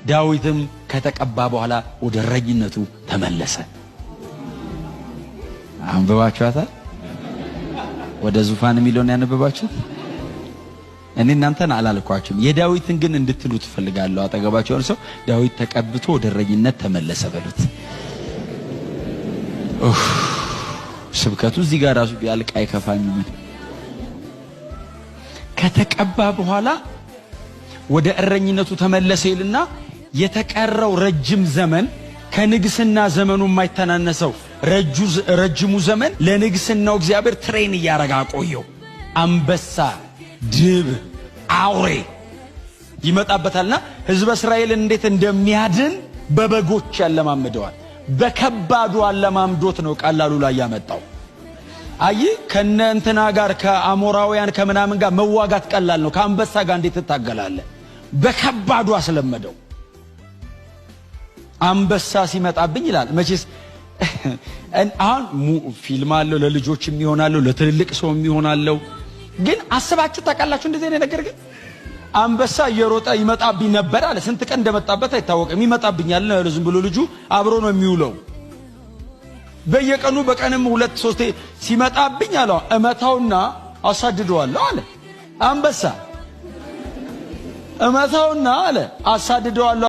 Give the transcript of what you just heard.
ዳዊትም ከተቀባ በኋላ ወደ እረኝነቱ ተመለሰ። አንብባችኋታል? ወደ ዙፋን የሚለውን ያነበባችሁት? እኔ እናንተን አላልኳችሁም። የዳዊትን ግን እንድትሉ ትፈልጋለሁ። አጠገባችሁ ሰው ዳዊት ተቀብቶ ወደ እረኝነት ተመለሰ በሉት። ስብከቱ እዚህ ጋር ራሱ ቢያልቅ አይከፋኝም። ከተቀባ በኋላ ወደ እረኝነቱ ተመለሰ ይልና የተቀረው ረጅም ዘመን ከንግስና ዘመኑ የማይተናነሰው ረጅሙ ዘመን ለንግስናው እግዚአብሔር ትሬን እያረጋ ቆየው። አንበሳ፣ ድብ፣ አውሬ ይመጣበታልና ህዝበ እስራኤልን እንዴት እንደሚያድን በበጎች ያለማምደዋል። በከባዱ አለማምዶት ነው ቀላሉ ላይ ያመጣው። አይ ከነ እንትና ጋር ከአሞራውያን ከምናምን ጋር መዋጋት ቀላል ነው። ከአንበሳ ጋር እንዴት ትታገላለህ? በከባዱ አስለመደው። አንበሳ ሲመጣብኝ ይላል። መቼስ አሁን ፊልም አለው፣ ለልጆችም ይሆናል፣ ለትልልቅ ሰውም ይሆናል። ግን አስባችሁ ታውቃላችሁ እንደዚህ አይነት ነገር? ግን አንበሳ እየሮጠ ይመጣብኝ ነበር አለ። ስንት ቀን እንደመጣበት አይታወቅም። ይመጣብኛል ነው ዝም ብሎ ልጁ አብሮ ነው የሚውለው። በየቀኑ በቀንም 2-3 ሲመጣብኝ አለ እመታውና አሳድደዋለሁ አለ። አንበሳ እመታውና አለ አሳድደዋለሁ